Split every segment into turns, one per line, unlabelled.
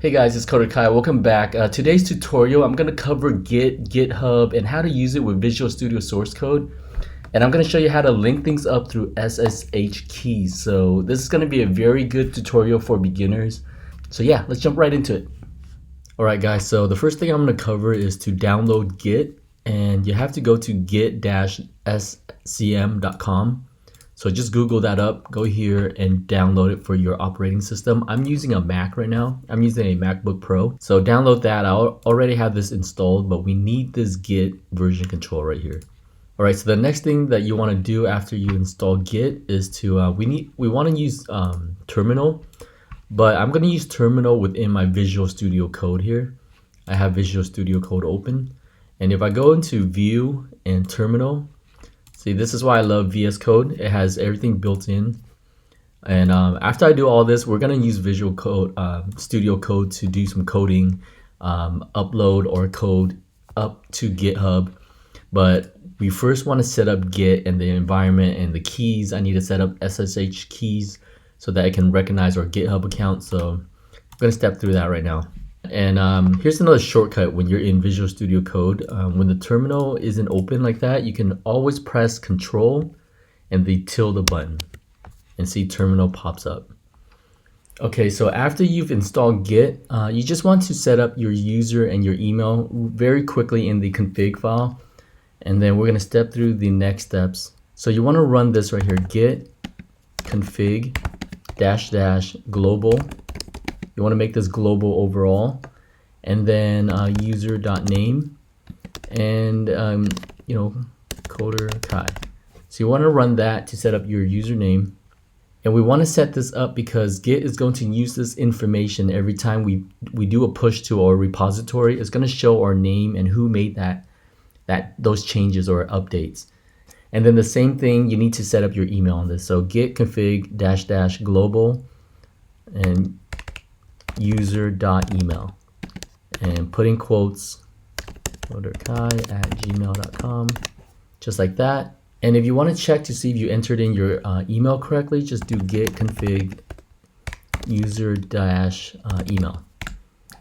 Hey guys, it's Coder Kai. Welcome back. Today's tutorial, I'm going to cover Git, GitHub, and how to use it with Visual Studio source code. And I'm going to show you how to link things up through SSH keys. So this is going to be a very good tutorial for beginners. So yeah, let's jump right into it. Alright guys, so the first thing I'm going to cover is to download Git. And you have to go to git-scm.com. So just Google that up, go here and download it for your operating system. I'm using a Mac right now. I'm using a MacBook Pro. So download that. I already have this installed, but we need this Git version control right here. All right, so the next thing that you want to do after you install Git is to, we want to use terminal, but I'm going to use terminal within my Visual Studio Code here. I have Visual Studio Code open. And if I go into view and terminal, see, this is why I love VS Code. It has everything built in. And after I do all this, we're going to use Visual Code, Studio Code to do some coding, upload or code up to GitHub. But we first want to set up Git and the environment and the keys. I need to set up SSH keys so that I can recognize our GitHub account. So I'm going to step through that right now. And here's another shortcut when you're in Visual Studio Code. When the terminal isn't open like that, you can always press Control and the tilde button and see terminal pops up. Okay, so after you've installed Git, you just want to set up your user and your email very quickly in the config file. And then we're going to step through the next steps. So you want to run this right here, git config -- global. You want to make this global overall, and then user.name and Coder Kai. So you want to run that to set up your username, and we want to set this up because Git is going to use this information every time we do a push to our repository. It's going to show our name and who made those changes or updates. And then the same thing, you need to set up your email on this. So git config -- global and user.email and put in quotes coderkai@gmail.com, just like that. And if you want to check to see if you entered in your email correctly, just do git config user-email,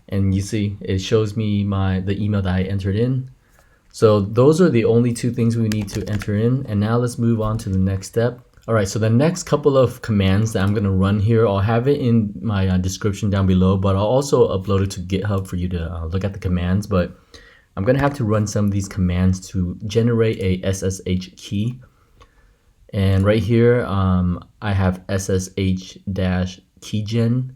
and you see it shows me the email that I entered in. So those are the only two things we need to enter in. And now let's move on to the next step. All right, so the next couple of commands that I'm going to run here, I'll have it in my description down below, but I'll also upload it to GitHub for you to look at the commands. But I'm going to have to run some of these commands to generate a SSH key. And right here, I have ssh-keygen, and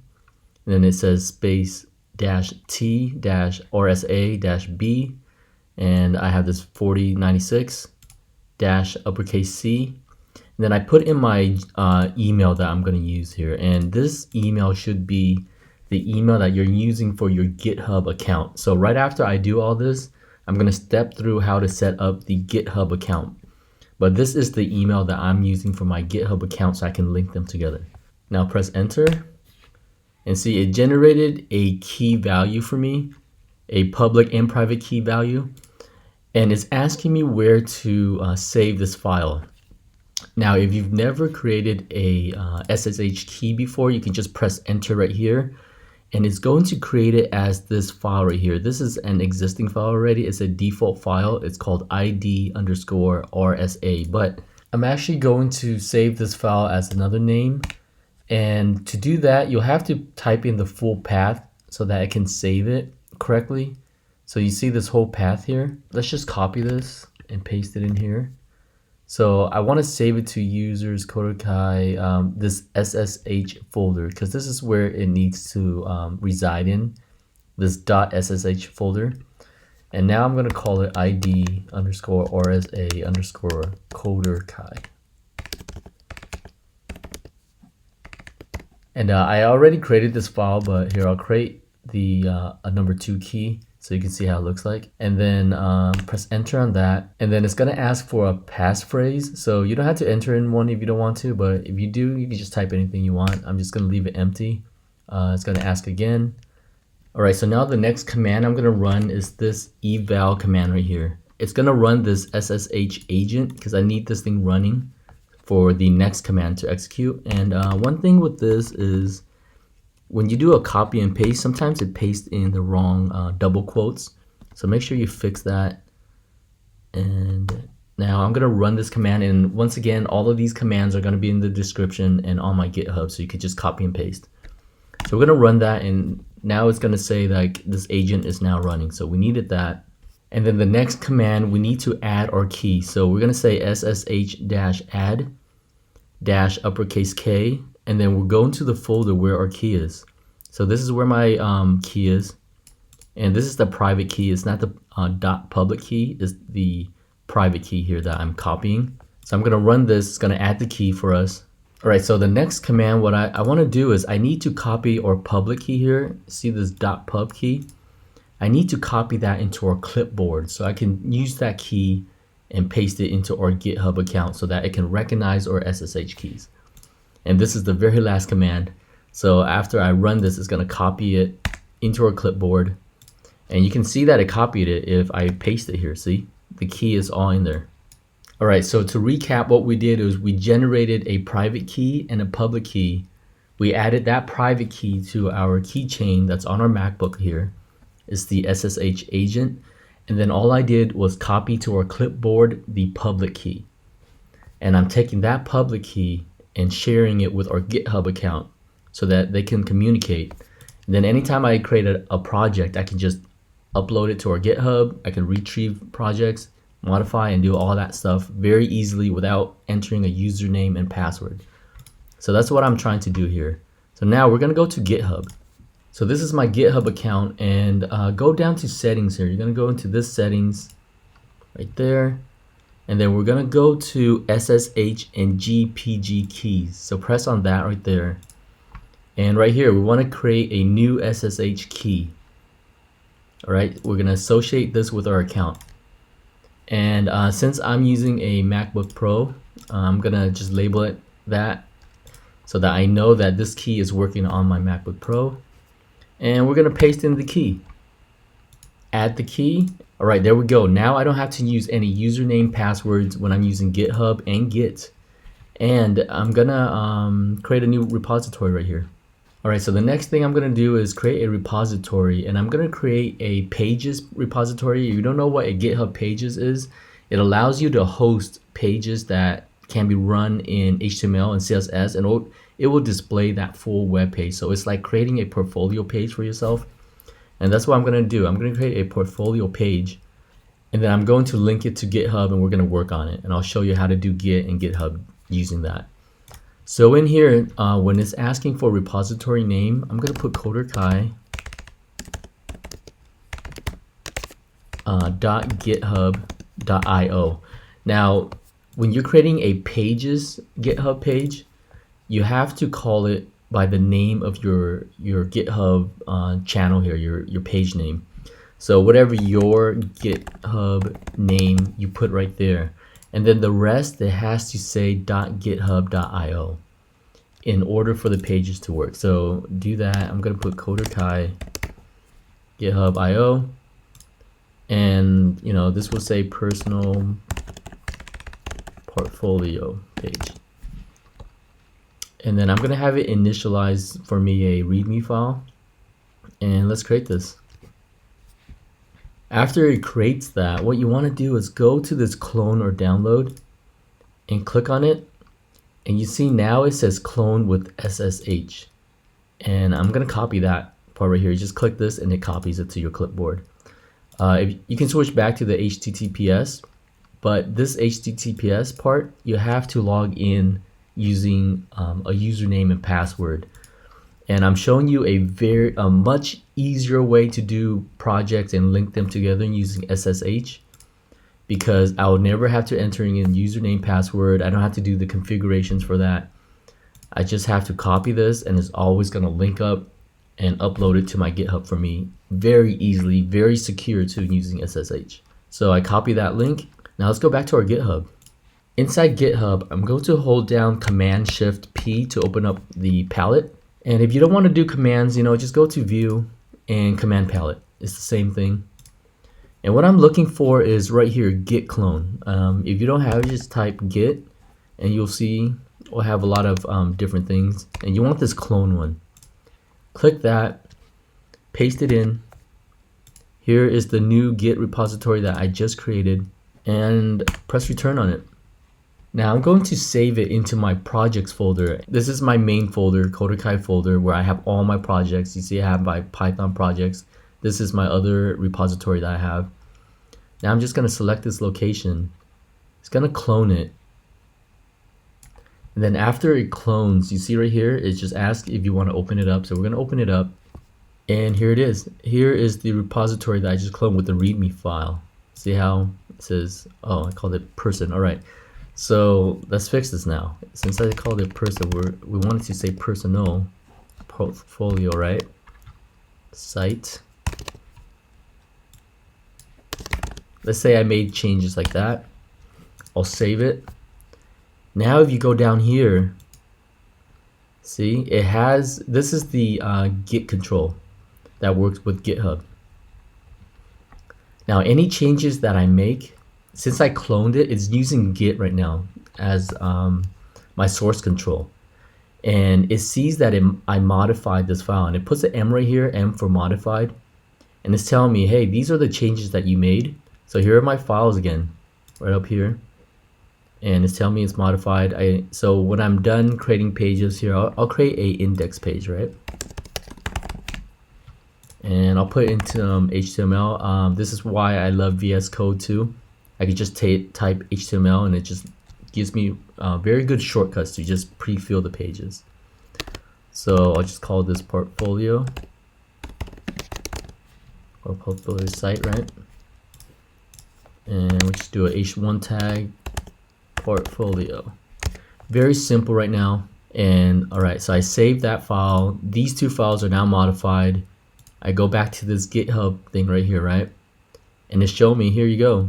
then it says space -t -rsa-b, and I have this 4096 uppercase C. And then I put in my email that I'm going to use here, and this email should be the email that you're using for your GitHub account. So right after I do all this, I'm going to step through how to set up the GitHub account. But this is the email that I'm using for my GitHub account, so I can link them together. Now press enter, and see it generated a key value for me, a public and private key value, and it's asking me where to save this file. Now, if you've never created a SSH key before, you can just press enter right here, and it's going to create it as this file right here. This is an existing file already. It's a default file. It's called id_rsa, but I'm actually going to save this file as another name. And to do that, you'll have to type in the full path so that I can save it correctly. So you see this whole path here. Let's just copy this and paste it in here. So I want to save it to users Coder Kai, this SSH folder, because this is where it needs to reside in, this .ssh folder. And now I'm going to call it id_rsa_Coder Kai. And I already created this file, but here I'll create the a number 2 key, so you can see how it looks like, and then press enter on that, and then it's going to ask for a passphrase. So you don't have to enter in one if you don't want to, but if you do, you can just type anything you want. I'm just going to leave it empty. It's going to ask again. All right, so now the next command I'm going to run is this eval command right here. It's going to run this ssh-agent because I need this thing running for the next command to execute. And one thing with this is when you do a copy and paste, sometimes it pastes in the wrong double quotes. So make sure you fix that. And now I'm gonna run this command, and once again, all of these commands are gonna be in the description and on my GitHub, so you could just copy and paste. So we're gonna run that, and now it's gonna say like this agent is now running. So we needed that. And then the next command, we need to add our key. So we're gonna say ssh-add uppercase K, and then we're going to the folder where our key is. So this is where my key is, and this is the private key. It's not the .public key, it's the private key here that I'm copying. So I'm gonna run this, it's gonna add the key for us. All right, so the next command, what I wanna do is I need to copy our public key here. See this .pub key? I need to copy that into our clipboard so I can use that key and paste it into our GitHub account so that it can recognize our SSH keys. And this is the very last command. So after I run this, it's gonna copy it into our clipboard. And you can see that it copied it if I paste it here, see? The key is all in there. All right, so to recap, what we did is we generated a private key and a public key. We added that private key to our keychain that's on our MacBook here. It's the SSH agent. And then all I did was copy to our clipboard the public key. And I'm taking that public key and sharing it with our GitHub account so that they can communicate. And then anytime I create a project, I can just upload it to our GitHub. I can retrieve projects, modify, and do all that stuff very easily without entering a username and password. So that's what I'm trying to do here. So now we're gonna go to GitHub. So this is my GitHub account, and go down to settings here. You're gonna go into this settings right there, and then we're gonna go to SSH and GPG keys. So press on that right there. And right here, we wanna create a new SSH key. All right, we're gonna associate this with our account. And since I'm using a MacBook Pro, I'm gonna just label it that so that I know that this key is working on my MacBook Pro. And we're gonna paste in the key. Add the key. All right, there we go. Now I don't have to use any username, passwords when I'm using GitHub and Git. And I'm gonna create a new repository right here. All right, so the next thing I'm gonna do is create a repository, and I'm gonna create a pages repository. If you don't know what a GitHub pages is, it allows you to host pages that can be run in HTML and CSS, and it will display that full web page. So it's like creating a portfolio page for yourself. And that's what I'm gonna do. I'm gonna create a portfolio page, and then I'm going to link it to GitHub, and we're gonna work on it. And I'll show you how to do Git and GitHub using that. So in here, when it's asking for repository name, I'm gonna put coder_kai .github.io. Now, when you're creating a pages GitHub page, you have to call it by the name of your GitHub channel here, your page name. So whatever your GitHub name you put right there. And then the rest, it has to say .github.io in order for the pages to work. So do that. I'm gonna put coder_kai GitHub.io, and this will say personal portfolio page. And then I'm gonna have it initialize for me a README file, and let's create this. After it creates that, what you want to do is go to this clone or download and click on it, and you see now it says clone with SSH, and I'm gonna copy that part right here. You just click this and it copies it to your clipboard. If you can switch back to the HTTPS, but this HTTPS part, you have to log in using a username and password. And I'm showing you a much easier way to do projects and link them together using SSH, because I will never have to enter in username, password. I don't have to do the configurations for that. I just have to copy this, and it's always gonna link up and upload it to my GitHub for me very easily, very secure too, using SSH. So I copy that link. Now let's go back to our GitHub. Inside GitHub, I'm going to hold down Command-Shift-P to open up the palette. And if you don't want to do commands, just go to View and Command Palette. It's the same thing. And what I'm looking for is right here, Git clone. If you don't have it, just type Git, and you'll see we'll have a lot of different things. And you want this clone one. Click that, paste it in. Here is the new Git repository that I just created, and press return on it. Now I'm going to save it into my projects folder. This is my main folder, Kodakai folder, where I have all my projects. You see I have my Python projects. This is my other repository that I have. Now I'm just going to select this location. It's going to clone it. And then after it clones, you see right here, it just asks if you want to open it up. So we're going to open it up. And here it is. Here is the repository that I just cloned with the README file. See how it says, oh, I called it person. All right. So let's fix this now. Since I called it person, we wanted to say personal portfolio, right? Site. Let's say I made changes like that. I'll save it. Now if you go down here, see, it has, this is the Git control that works with GitHub. Now any changes that I make, since I cloned it, it's using Git right now as my source control. And it sees that I modified this file, and it puts an M right here, M for modified. And it's telling me, hey, these are the changes that you made. So here are my files again, right up here. And it's telling me it's modified. So when I'm done creating pages here, I'll create a index page, right? And I'll put it into HTML. This is why I love VS Code too. I can just type HTML and it just gives me very good shortcuts to just pre-fill the pages. So I'll just call this portfolio or portfolio site, right? And we'll just do a h1 tag portfolio. Very simple right now. And all right, so I saved that file. These two files are now modified. I go back to this GitHub thing right here, right? And it's showing me, here you go.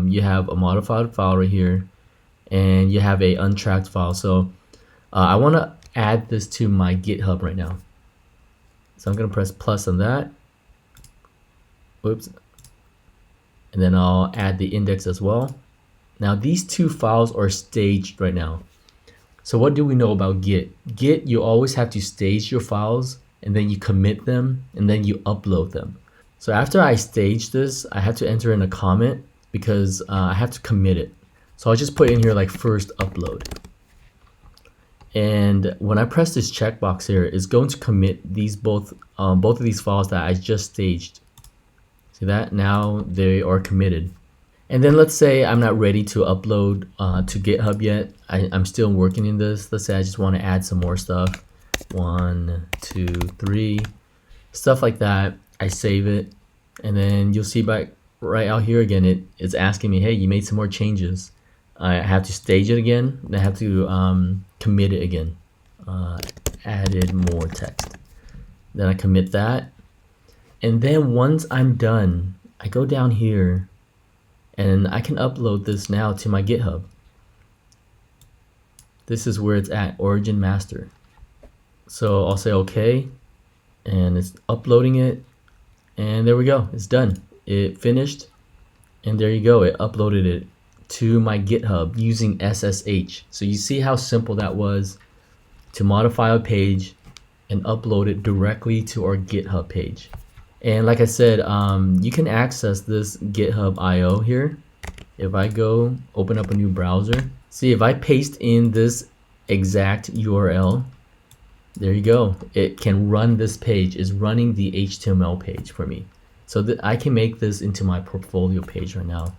You have a modified file right here, and you have a untracked file. So I want to add this to my GitHub right now. So I'm going to press plus on that. Whoops. And then I'll add the index as well. Now these two files are staged right now. So what do we know about Git? Git, you always have to stage your files, and then you commit them, and then you upload them. So after I stage this, I have to enter in a comment because I have to commit it. So I'll just put in here like first upload. And when I press this checkbox here, it's going to commit these both of these files that I just staged. See that? Now they are committed. And then let's say I'm not ready to upload to GitHub yet. I'm still working in this. Let's say I just want to add some more stuff. 1, 2, 3, stuff like that. I save it, and then you'll see back right out here again, it's asking me, hey, you made some more changes. I have to stage it again, and I have to commit it again. Added more text. Then I commit that. And then once I'm done, I go down here and I can upload this now to my GitHub. This is where it's at, origin master. So I'll say okay, and it's uploading it, and there we go, it's done. It finished, and there you go, it uploaded it to my GitHub using SSH. So you see how simple that was to modify a page and upload it directly to our GitHub page. And like I said, you can access this GitHub IO here. If I go open up a new browser, see if I paste in this exact URL, there you go. It can run this page. It's running the HTML page for me. So that I can make this into my portfolio page right now.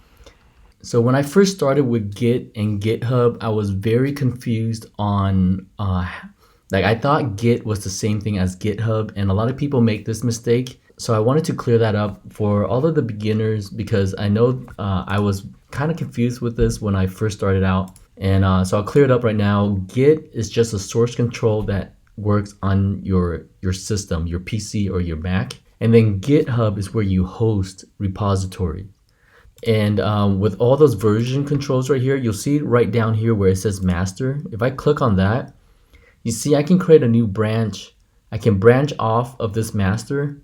So when I first started with Git and GitHub, I was very confused on, like I thought Git was the same thing as GitHub, and a lot of people make this mistake. So I wanted to clear that up for all of the beginners, because I know I was kind of confused with this when I first started out. And so I'll clear it up right now. Git is just a source control that works on your system, your PC or your Mac. And then GitHub is where you host repository. And with all those version controls right here, you'll see right down here where it says master. If I click on that, you see I can create a new branch. I can branch off of this master.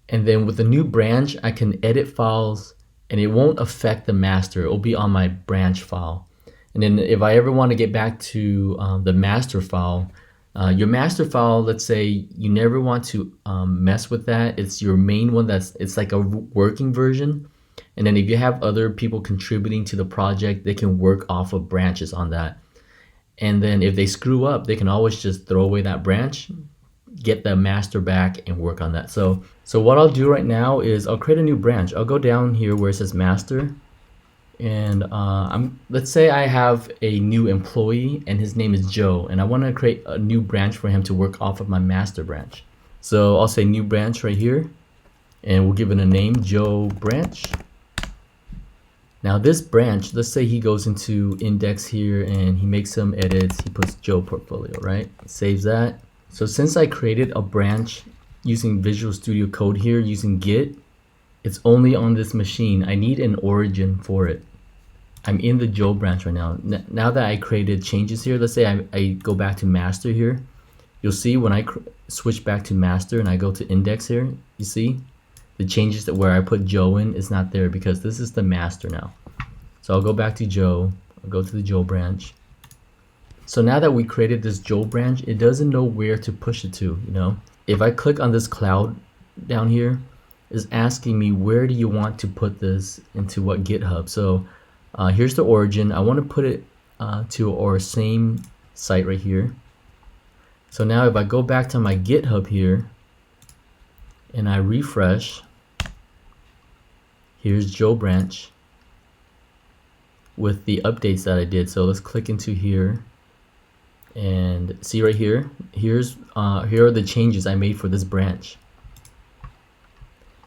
And then with the new branch, I can edit files, and it won't affect the master. It will be on my branch file. And then if I ever want to get back to the master file, Your master file, let's say you never want to mess with that. It's your main one. It's like a working version. And then if you have other people contributing to the project, they can work off of branches on that. And then if they screw up, they can always just throw away that branch, get the master back, and work on that. So what I'll do right now is I'll create a new branch. I'll go down here where it says master, and let's say I have a new employee and his name is Joe, and I want to create a new branch for him to work off of my master branch. So I'll say new branch right here, and we'll give it a name, Joe branch. Now this branch, let's say he goes into index here and he makes some edits, he puts Joe portfolio, right? Saves that. So since I created a branch using Visual Studio Code here using Git, it's only on this machine. I need an origin for it. I'm in the Joe branch right now. Now that I created changes here, let's say I go back to master here, you'll see when I switch back to master and I go to index here, you see the changes that where I put Joe in is not there because this is the master now. So I'll go back to Joe, I'll go to the Joe branch. So now that we created this Joe branch, it doesn't know where to push it to, you know. If I click on this cloud down here, it's asking me where do you want to put this into what GitHub. So here's the origin. I want to put it to our same site right here. So now if I go back to my GitHub here and I refresh, here's Joe branch with the updates that I did. So let's click into here and see right here. Here are the changes I made for this branch.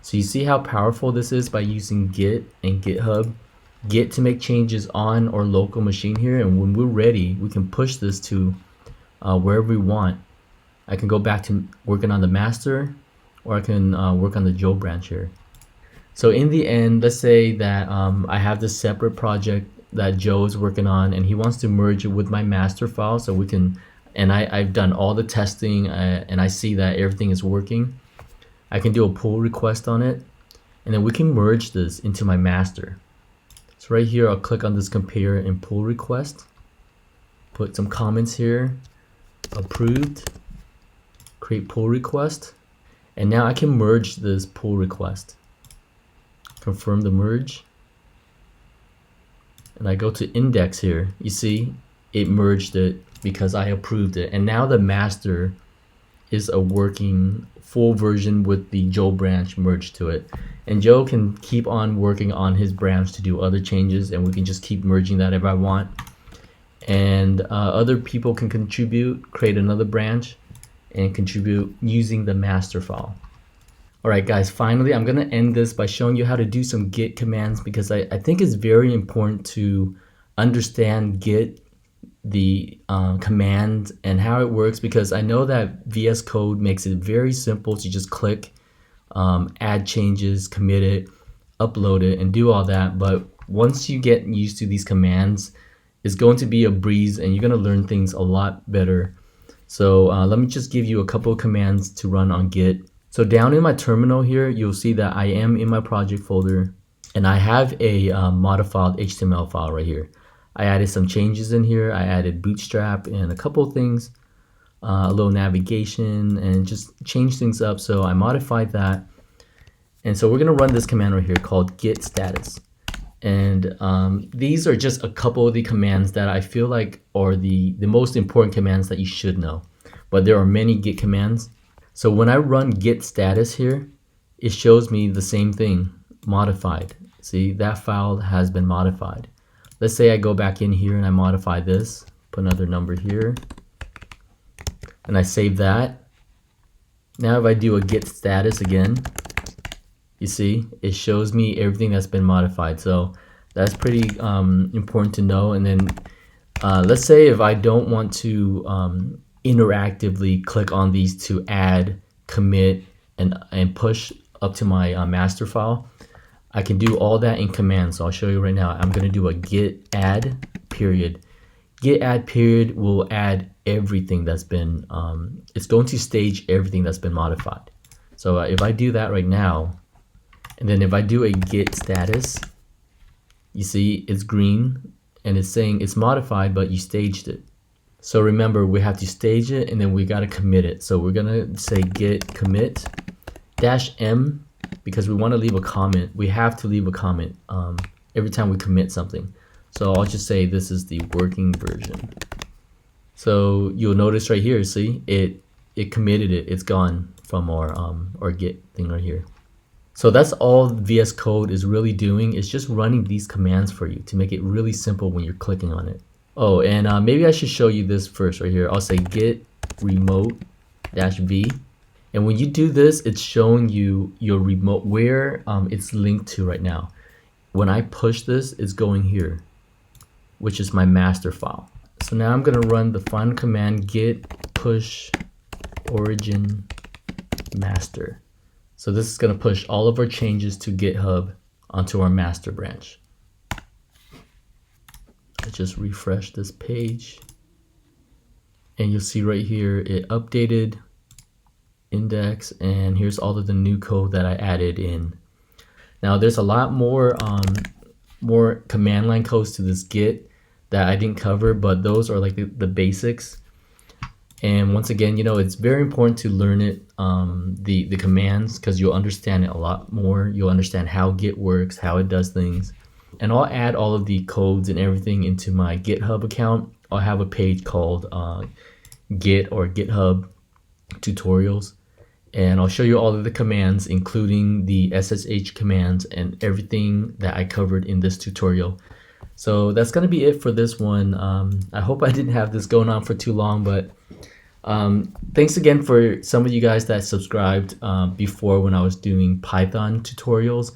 So you see how powerful this is by using Git and GitHub. Git to make changes on our local machine here, and when we're ready, we can push this to wherever we want. I can go back to working on the master, or I can work on the Joe branch here. So in the end, let's say that I have this separate project that Joe is working on, and he wants to merge it with my master file, so we can. And I've done all the testing, and I see that everything is working. I can do a pull request on it, and then we can merge this into my master. So right here, I'll click on this compare and pull request, put some comments here, approved, create pull request, and now I can merge this pull request. Confirm the merge, and I go to index here. You see, it merged it because I approved it, and now the master is a working full version with the Joe branch merged to it. And Joe can keep on working on his branch to do other changes, and we can just keep merging that if I want. And other people can contribute, create another branch, and contribute using the master file. Alright guys, finally I'm going to end this by showing you how to do some Git commands, because I think it's very important to understand Git, the command and how it works, because I know that VS Code makes it very simple to just click, add changes, commit it, upload it, and do all that. But once you get used to these commands, it's going to be a breeze and you're going to learn things a lot better. So let me just give you a couple of commands to run on Git. So down in my terminal here, you'll see that I am in my project folder, and I have a modified HTML file right here. I added some changes in here. I added bootstrap and a couple of things, a little navigation, and just change things up. So I modified that. And so we're going to run this command right here called git status. And these are just a couple of the commands that I feel like are the most important commands that you should know. But there are many Git commands. So when I run git status here, it shows me the same thing, modified. See, that file has been modified. Let's say I go back in here and I modify this, put another number here, and I save that. Now if I do a git status again, you see, it shows me everything that's been modified. So that's pretty important to know. And then let's say if I don't want to interactively click on these to add, commit, and push up to my master file, I can do all that in command. So I'll show you right now. I'm going to do a git add period. Git add period will add everything that's been, it's going to stage everything that's been modified. So if I do that right now, and then if I do a git status, you see it's green and it's saying it's modified, but you staged it. So remember, we have to stage it and then we got to commit it. So we're going to say git commit -m because we want to leave a comment. We have to leave a comment every time we commit something. So I'll just say this is the working version. So you'll notice right here, see, it committed it. It's gone from our Git thing right here. So that's all VS Code is really doing. It's just running these commands for you to make it really simple when you're clicking on it. Oh, and maybe I should show you this first right here. I'll say git remote -v. And when you do this, it's showing you your remote, where it's linked to right now. When I push this, it's going here, which is my master file. So now I'm going to run the final command git push origin master. So this is going to push all of our changes to GitHub onto our master branch. Let's just refresh this page. And you'll see right here, it updated index, and here's all of the new code that I added in. Now there's a lot more more command line codes to this Git that I didn't cover, but those are like the basics. And once again, you know, it's very important to learn it, the commands, because you'll understand it a lot more. You'll understand how Git works, how it does things. And I'll add all of the codes and everything into my GitHub account. I'll have a page called Git or GitHub tutorials. And I'll show you all of the commands, including the SSH commands and everything that I covered in this tutorial. So that's going to be it for this one. I hope I didn't have this going on for too long, but thanks again for some of you guys that subscribed before when I was doing Python tutorials.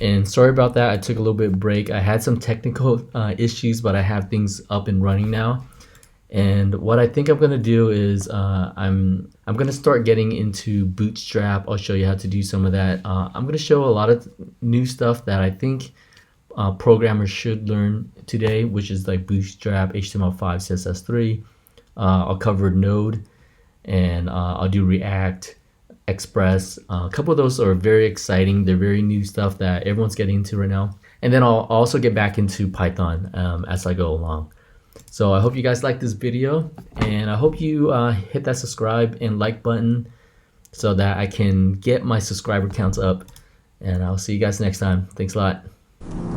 And sorry about that, I took a little bit of break. I had some technical issues, but I have things up and running now. And what I think I'm gonna do is I'm gonna start getting into Bootstrap. I'll show you how to do some of that. I'm gonna show a lot of new stuff that I think programmers should learn today, which is like Bootstrap, HTML5, CSS3. I'll cover Node, and I'll do React, Express. A couple of those are very exciting. They're very new stuff that everyone's getting into right now. And then I'll also get back into Python as I go along. So I hope you guys like this video, and I hope you hit that subscribe and like button so that I can get my subscriber counts up. And I'll see you guys next time. Thanks a lot.